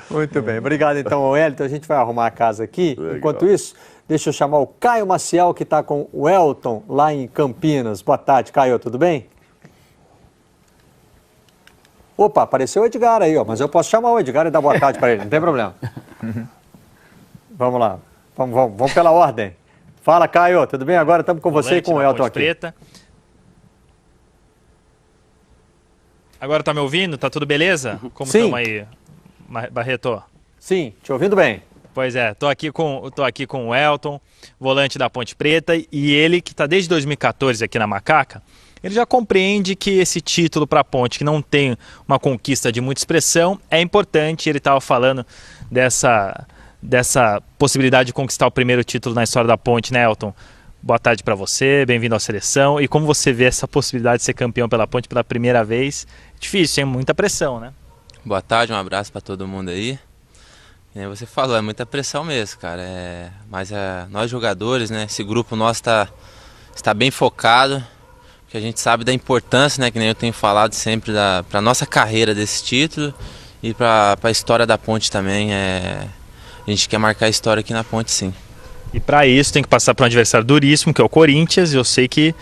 Muito bem, obrigado então, Wellington. A gente vai arrumar a casa aqui. Legal. Enquanto isso, deixa eu chamar o Caio Maciel, que está com o Elton lá em Campinas. Boa tarde, Caio, tudo bem? Opa, apareceu o Edgar aí, ó, mas eu posso chamar o Edgar e dar boa tarde para ele, não tem problema. Vamos lá, vamos pela ordem. Fala, Caio, tudo bem? Agora estamos com você e com o Elton aqui. Preta. Agora tá me ouvindo? Tá tudo beleza? Como Sim. estão aí, Barreto? Sim, te ouvindo bem. Pois é, tô aqui com o Elton, volante da Ponte Preta, e ele que está desde 2014 aqui na Macaca, ele já compreende que esse título para a Ponte, que não tem uma conquista de muita expressão, é importante. Ele estava falando dessa possibilidade de conquistar o primeiro título na história da Ponte, né, Elton? Boa tarde para você, bem-vindo à seleção. E como você vê essa possibilidade de ser campeão pela Ponte pela primeira vez? Difícil, tem muita pressão, né? Boa tarde, um abraço para todo mundo aí. E você falou, é muita pressão mesmo, cara. Mas nós jogadores, né, esse grupo nosso está bem focado, porque a gente sabe da importância, né, que nem eu tenho falado sempre, para a nossa carreira desse título e para a história da Ponte também. A gente quer marcar a história aqui na Ponte, sim. E para isso tem que passar para um adversário duríssimo, que é o Corinthians, e eu sei que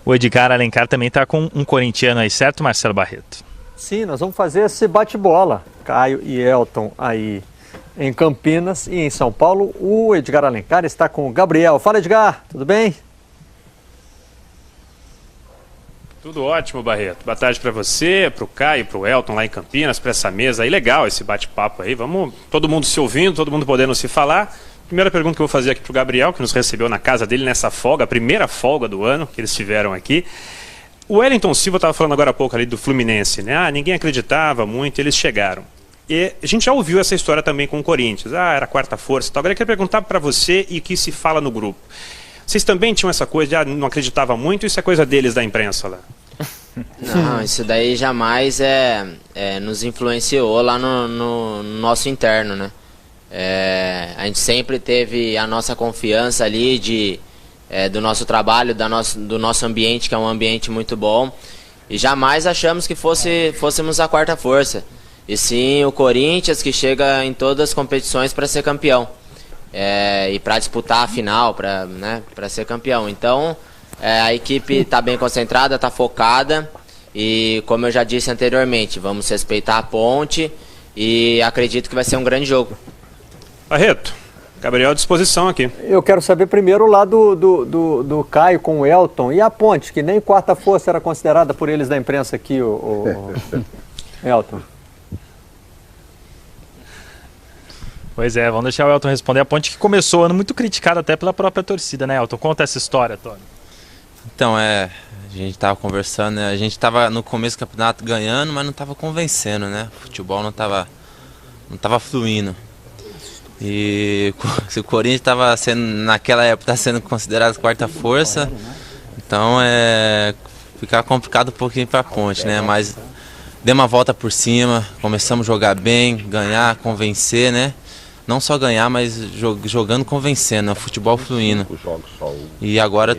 o Edgar Alencar também está com um corintiano aí, certo, Marcelo Barreto? Sim, nós vamos fazer esse bate-bola, Caio e Elton aí em Campinas e em São Paulo. O Edgar Alencar está com o Gabriel. Fala, Edgar, tudo bem? Tudo ótimo, Barreto. Boa tarde para você, para o Caio, para o Elton lá em Campinas, para essa mesa aí. Legal esse bate-papo aí. Vamos, todo mundo se ouvindo, todo mundo podendo se falar. Primeira pergunta que eu vou fazer aqui para o Gabriel, que nos recebeu na casa dele nessa folga, a primeira folga do ano que eles tiveram aqui. O Wellington Silva estava falando agora há pouco ali do Fluminense, né? Ninguém acreditava muito, eles chegaram. E a gente já ouviu essa história também com o Corinthians. Era a quarta força e tal. Agora eu queria perguntar para você e o que se fala no grupo. Vocês também tinham essa coisa de não acreditava muito, isso é coisa deles da imprensa lá? Não, isso daí jamais nos influenciou lá no nosso interno, né? A gente sempre teve a nossa confiança ali do nosso trabalho, do nosso ambiente, que é um ambiente muito bom, e jamais achamos que fôssemos a quarta força. E sim o Corinthians, que chega em todas as competições para ser campeão. E para disputar a final, para ser campeão. Então, a equipe está bem concentrada, está focada. E como eu já disse anteriormente, vamos respeitar a Ponte e acredito que vai ser um grande jogo. Barreto, Gabriel à disposição aqui. Eu quero saber primeiro lá do Caio com o Elton e a Ponte, que nem quarta força era considerada por eles da imprensa aqui, o Elton. Pois é, vamos deixar o Elton responder. A Ponte que começou o ano muito criticada até pela própria torcida, né, Elton? Conta essa história, Tony. Então, a gente estava conversando, né? A gente estava no começo do campeonato ganhando, mas não estava convencendo, né? O futebol não estava fluindo. E se o Corinthians estava sendo, naquela época, sendo considerado quarta força, então ficava complicado um pouquinho para a Ponte, né? Mas demos uma volta por cima, começamos a jogar bem, ganhar, convencer, né? Não só ganhar, mas jogando convencendo, né? Futebol fluindo. E agora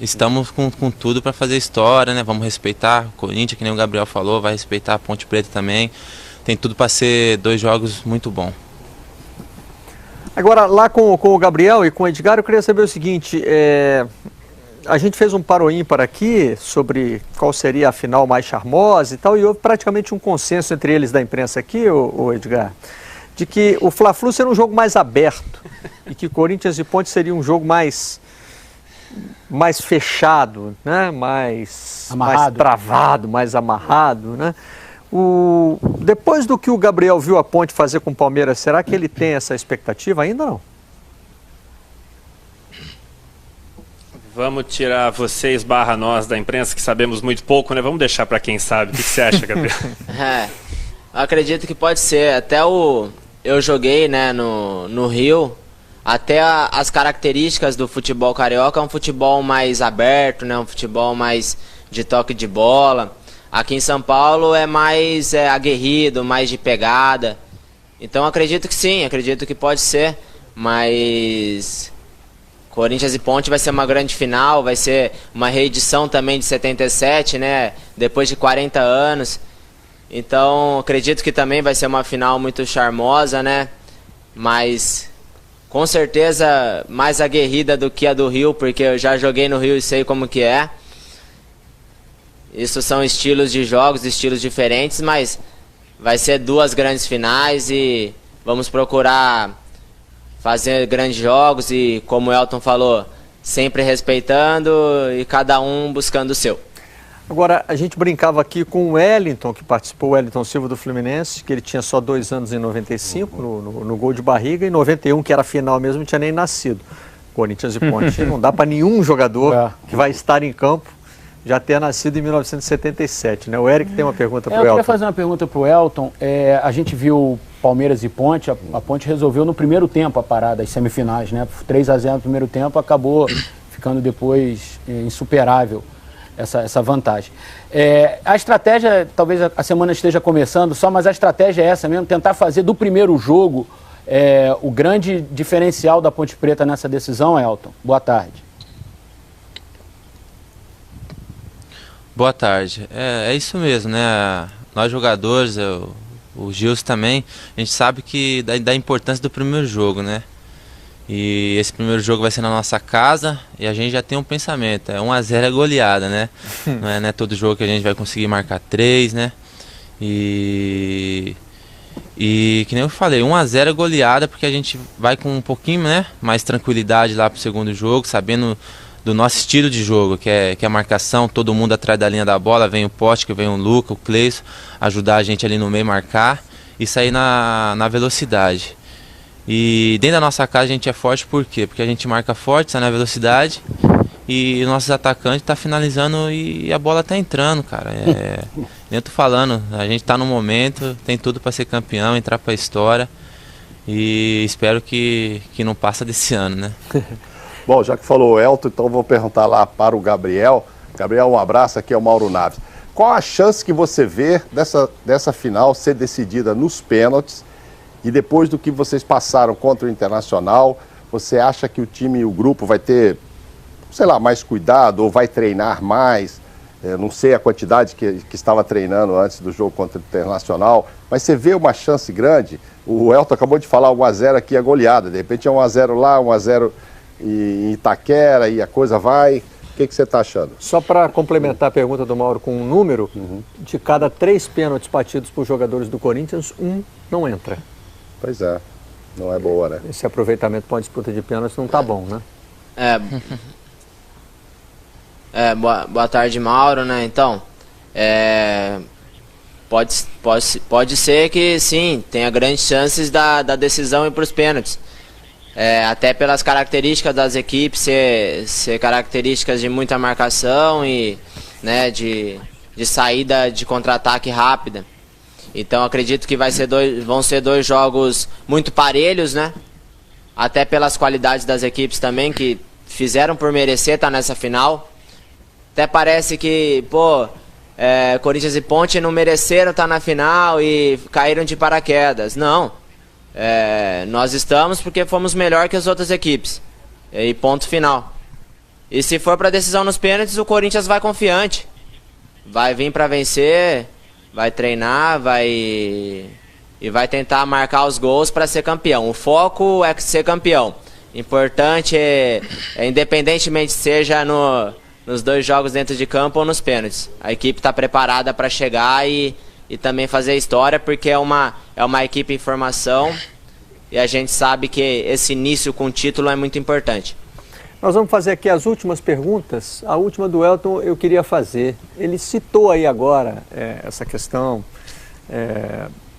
estamos com tudo para fazer história, né? Vamos respeitar o Corinthians, que nem o Gabriel falou, vai respeitar a Ponte Preta também. Tem tudo para ser 2 jogos muito bons. Agora, lá com o Gabriel e com o Edgar, eu queria saber o seguinte, a gente fez um paro ímpar aqui sobre qual seria a final mais charmosa e tal, e houve praticamente um consenso entre eles da imprensa aqui, o Edgar, de que o Fla-Flu seria um jogo mais aberto e que Corinthians e Ponte seria um jogo mais fechado, né? mais travado, mais amarrado, né? Depois do que o Gabriel viu a Ponte fazer com o Palmeiras, será que ele tem essa expectativa ainda ou não? Vamos tirar vocês / nós da imprensa, que sabemos muito pouco, né? Vamos deixar para quem sabe. O que você acha, Gabriel? Eu acredito que pode ser. Até eu joguei, né, no Rio. Até as características do futebol carioca é um futebol mais aberto, né? Um futebol mais de toque de bola. Aqui em São Paulo é mais aguerrido, mais de pegada. Então acredito que sim, acredito que pode ser. Mas Corinthians e Ponte vai ser uma grande final, vai ser uma reedição também de 77, né? Depois de 40 anos. Então, acredito que também vai ser uma final muito charmosa, né? Mas com certeza mais aguerrida do que a do Rio, porque eu já joguei no Rio e sei como que é. Isso são estilos de jogos, estilos diferentes, mas vai ser 2 grandes finais e vamos procurar fazer grandes jogos e, como o Elton falou, sempre respeitando e cada um buscando o seu. Agora, a gente brincava aqui com o Wellington, que participou, o Wellington Silva do Fluminense, que ele tinha só 2 anos em 95, no gol de barriga, e em 91, que era a final mesmo, não tinha nem nascido. Corinthians e Ponte. Não dá para nenhum jogador que vai estar em campo já ter nascido em 1977, né? O Eric tem uma pergunta para o Elton. Eu queria fazer uma pergunta para o Elton. A gente viu Palmeiras e Ponte, a Ponte resolveu no primeiro tempo a parada, as semifinais, né? 3-0 no primeiro tempo, acabou ficando depois insuperável essa vantagem. A estratégia, talvez a semana esteja começando só, mas a estratégia é essa mesmo, tentar fazer do primeiro jogo o grande diferencial da Ponte Preta nessa decisão, Elton. Boa tarde. Boa tarde. É isso mesmo, né? Nós jogadores, o Gilson também, a gente sabe que da importância do primeiro jogo, né? E esse primeiro jogo vai ser na nossa casa e a gente já tem um pensamento, 1-0 é goleada, né? Não é todo jogo que a gente vai conseguir marcar 3, né? E que nem eu falei, 1-0 é goleada porque a gente vai com um pouquinho, né, mais tranquilidade lá pro segundo jogo, sabendo do nosso estilo de jogo, que é a marcação, todo mundo atrás da linha da bola, vem o Pote, que vem o Luca, o Cleison, ajudar a gente ali no meio marcar e sair na velocidade. E dentro da nossa casa a gente é forte por quê? Porque a gente marca forte, sai na velocidade e nossos atacantes tá finalizando e a bola tá entrando, cara. Eu tô falando, a gente tá no momento, tem tudo para ser campeão, entrar pra história e espero que não passa desse ano, né? Bom, já que falou o Elton, então vou perguntar lá para o Gabriel. Gabriel, um abraço, aqui é o Mauro Naves. Qual a chance que você vê dessa final ser decidida nos pênaltis? E depois do que vocês passaram contra o Internacional, você acha que o time e o grupo vai ter, sei lá, mais cuidado ou vai treinar mais? Não sei a quantidade que estava treinando antes do jogo contra o Internacional, mas você vê uma chance grande? O Elton acabou de falar 1-0 aqui é goleada, de repente é 1-0 lá, 1-0 em Itaquera e a coisa vai. O que você está achando? Só para complementar a pergunta do Mauro com um número, de cada 3 pênaltis batidos por jogadores do Corinthians, 1 não entra. Pois é, não é boa, né? Esse aproveitamento para uma disputa de pênaltis não tá bom, né? Boa tarde, Mauro, né? Então, pode ser que sim, tenha grandes chances da decisão ir para os pênaltis. Até pelas características das equipes ser características de muita marcação e, né, de saída de contra-ataque rápida. Então acredito que vão ser 2 jogos muito parelhos, né? Até pelas qualidades das equipes também, que fizeram por merecer estar nessa final. Até parece que, Corinthians e Ponte não mereceram estar na final e caíram de paraquedas. Não. Nós estamos porque fomos melhor que as outras equipes. E ponto final. E se for para decisão nos pênaltis, o Corinthians vai confiante. Vai vir para vencer, vai treinar, vai tentar marcar os gols para ser campeão. O foco é ser campeão. Importante independentemente seja nos 2 jogos dentro de campo ou nos pênaltis. A equipe está preparada para chegar e também fazer história, porque é uma equipe em formação e a gente sabe que esse início com título é muito importante. Nós vamos fazer aqui as últimas perguntas. A última do Elton eu queria fazer. Ele citou aí agora essa questão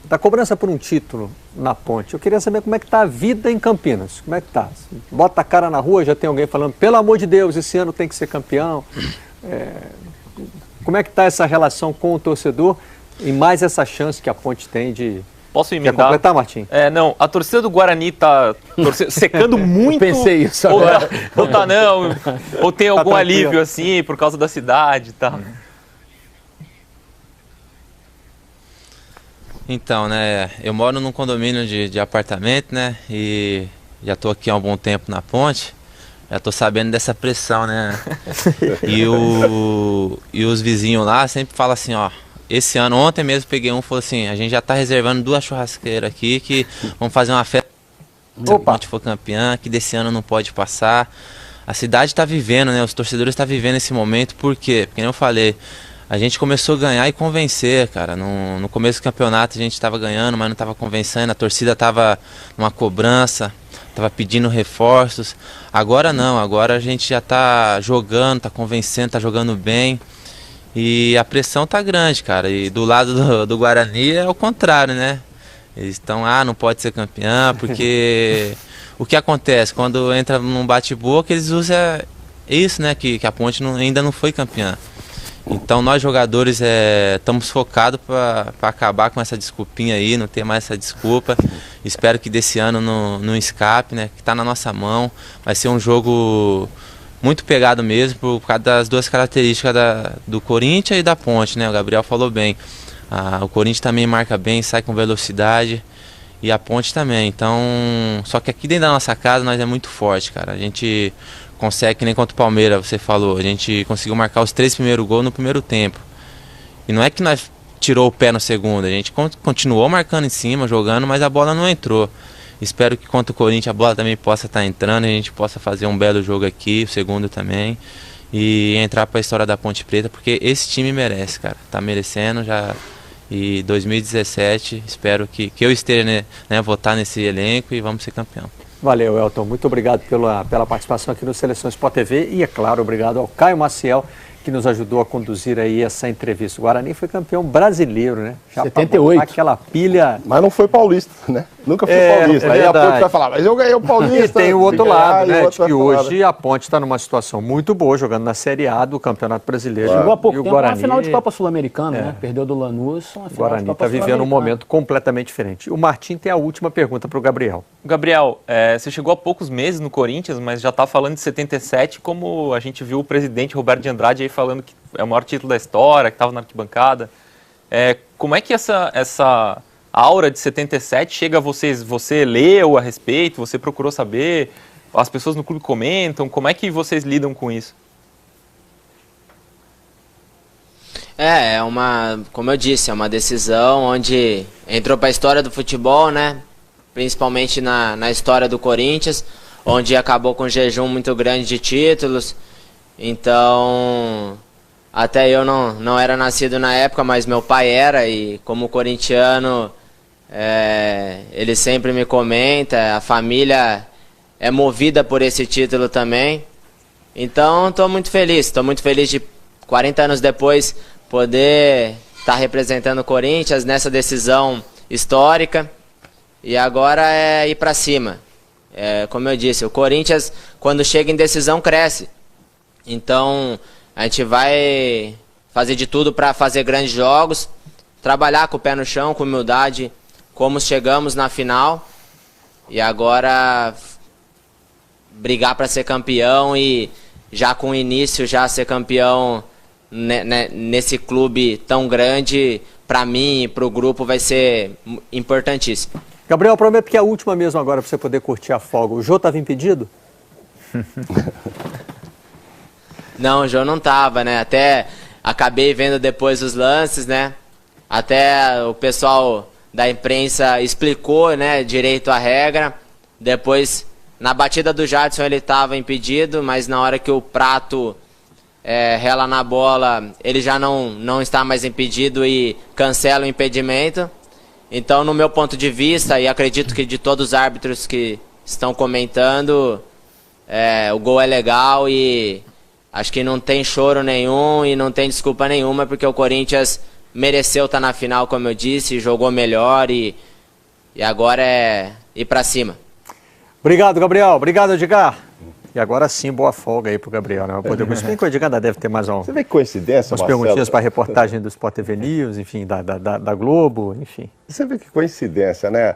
da cobrança por um título na Ponte. Eu queria saber como é que está a vida em Campinas. Como é que está? Bota a cara na rua, já tem alguém falando, pelo amor de Deus, esse ano tem que ser campeão. Como é que está essa relação com o torcedor e mais essa chance que a Ponte tem de... Posso emendar? Quer completar, Martim? Não, a torcida do Guarani está secando muito. Eu pensei isso agora. Ou tem algum alívio assim por causa da cidade e tal. Então, né, eu moro num condomínio de apartamento, né, e já estou aqui há um bom tempo na Ponte, já estou sabendo dessa pressão, né, e os vizinhos lá sempre falam assim, esse ano, ontem mesmo peguei um e falou assim, a gente já tá reservando 2 churrasqueiras aqui, que vamos fazer uma festa se a Ponte for campeã, que desse ano não pode passar. A cidade tá vivendo, né? Os torcedores estão vivendo esse momento, por quê? Porque, como eu falei, a gente começou a ganhar e convencer, cara. No começo do campeonato a gente estava ganhando, mas não estava convencendo, a torcida estava numa cobrança, estava pedindo reforços. Agora não, agora a gente já está jogando, está convencendo, está jogando bem. E a pressão tá grande, cara. E do lado do Guarani é o contrário, né? Eles estão, não pode ser campeão, porque o que acontece? Quando entra num bate-boca, eles usam isso, né? Que a Ponte ainda não foi campeã. Então nós jogadores estamos focados para acabar com essa desculpinha aí, não ter mais essa desculpa. Espero que desse ano não escape, né? Que está na nossa mão. Vai ser um jogo muito pegado mesmo, por causa das 2 características do Corinthians e da Ponte, né? O Gabriel falou bem. O Corinthians também marca bem, sai com velocidade. E a Ponte também. Então, só que aqui dentro da nossa casa nós é muito forte, cara. A gente consegue, que nem contra o Palmeiras, você falou, a gente conseguiu marcar os 3 primeiros gols no primeiro tempo. E não é que nós tirou o pé no segundo, a gente continuou marcando em cima, jogando, mas a bola não entrou. Espero que contra o Corinthians a bola também possa estar entrando, a gente possa fazer um belo jogo aqui, o segundo também, e entrar para a história da Ponte Preta, porque esse time merece, cara, tá merecendo já. E 2017, espero que eu esteja, né, votar nesse elenco e vamos ser campeão. Valeu, Elton. Muito obrigado pela participação aqui no Seleção Sport TV e, é claro, obrigado ao Caio Maciel, que nos ajudou a conduzir aí essa entrevista. O Guarani foi campeão brasileiro, né? Já 78. Aquela pilha... Mas não foi paulista, né? Nunca foi paulista. Aí a Ponte vai falar, mas eu ganhei o paulista. E tem o outro lado, né? De que hoje falar, a Ponte está numa situação muito boa, jogando na Série A do Campeonato Brasileiro. Chegou há pouco tempo Guarani, uma final de Copa Sul-Americana, né? Perdeu do Lanús, uma final o Guarani de Copa está vivendo um momento completamente diferente. O Martim tem a última pergunta para o Gabriel. Gabriel, você chegou há poucos meses no Corinthians, mas já está falando de 77, como a gente viu o presidente Roberto de Andrade aí falando que é o maior título da história, que estava na arquibancada. Como é que essa aura de 77 chega a vocês? Você leu a respeito? Você procurou saber? As pessoas no clube comentam? Como é que vocês lidam com isso? Como eu disse, é uma decisão onde entrou para a história do futebol, né? Principalmente na história do Corinthians, onde acabou com um jejum muito grande de títulos. Então, até eu não era nascido na época, mas meu pai era, e como corintiano, ele sempre me comenta, a família é movida por esse título também. Então, estou muito feliz de 40 anos depois poder estar representando o Corinthians nessa decisão histórica. E agora é ir para cima. Como eu disse, o Corinthians, quando chega em decisão, cresce. Então, a gente vai fazer de tudo para fazer grandes jogos, trabalhar com o pé no chão, com humildade, como chegamos na final. E agora, brigar para ser campeão e já com o início, já ser campeão nesse clube tão grande, para mim e para o grupo, vai ser importantíssimo. Gabriel, prometo que é a última mesmo agora para você poder curtir a folga. O Jô estava impedido? Não, o Jô não estava, né? Até acabei vendo depois os lances, né? Até o pessoal da imprensa explicou, né, direito a regra. Depois, na batida do Jadson, ele estava impedido, mas na hora que o Prato rela na bola, ele já não está mais impedido e cancela o impedimento. Então, no meu ponto de vista, e acredito que de todos os árbitros que estão comentando, o gol é legal e acho que não tem choro nenhum e não tem desculpa nenhuma, porque o Corinthians mereceu estar na final, como eu disse, jogou melhor e agora é ir pra cima. Obrigado, Gabriel. Obrigado, Edgar. E agora sim, boa folga aí pro Gabriel, né? Se bem que o Edgar ainda deve ter mais Você vê que coincidência, umas Marcelo? perguntinhas para a reportagem do Sport TV News, enfim, da Globo, enfim. Você vê que coincidência, né?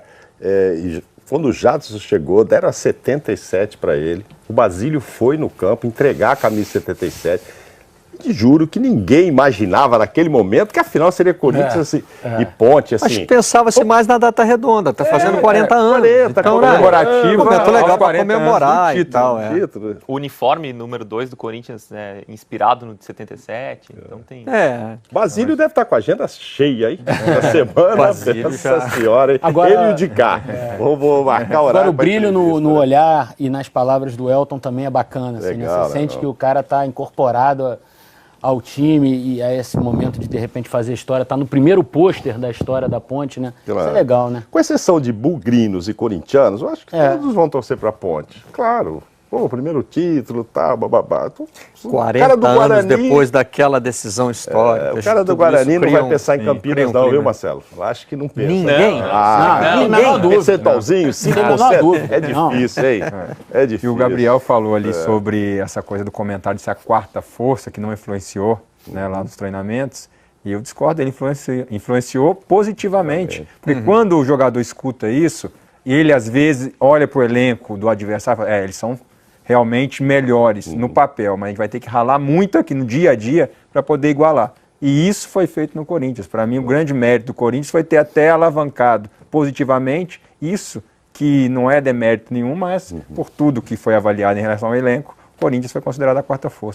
Quando o Jadson chegou, deram a 77 para ele. O Basílio foi no campo entregar a camisa 77. te juro que ninguém imaginava naquele momento que a final seria Corinthians e Ponte. Assim. Acho que pensava-se mais na data redonda, tá fazendo 40 anos. 40, então, comemorativa. Momento legal para comemorar e tal. O uniforme número 2 do Corinthians é inspirado no de 77, então tem... Basílio deve estar com a agenda cheia aí, na semana. Basílio Nossa senhora, hein? Agora, ele e o de cá. Vou marcar o horário. Agora o brilho no olhar e nas palavras do Elton também é bacana. Assim, né? Você sente que o cara está incorporado ao time e a esse momento de repente fazer história. Está no primeiro pôster da história da Ponte, né? Isso é legal, né? Com exceção de bugrinos e corintianos, eu acho que todos vão torcer para a Ponte. Claro. Pô, primeiro título, tá, bababá. 40 anos depois daquela decisão histórica. O cara do Guarani não vai pensar em Campinas não, viu, Marcelo? Eu acho que não pensa. Ninguém? Ninguém. Percentualzinho, 5%. É difícil, hein? É difícil. E o Gabriel falou ali sobre essa coisa do comentário de ser a quarta força que não influenciou, né, lá nos treinamentos. E eu discordo, ele influenciou positivamente. Porque quando o jogador escuta isso, ele às vezes olha para o elenco do adversário e fala, eles são realmente melhores no papel, mas a gente vai ter que ralar muito aqui no dia a dia para poder igualar. E isso foi feito no Corinthians. Para mim, o grande mérito do Corinthians foi ter até alavancado positivamente isso, que não é demérito nenhum, mas por tudo que foi avaliado em relação ao elenco, o Corinthians foi considerado a quarta força.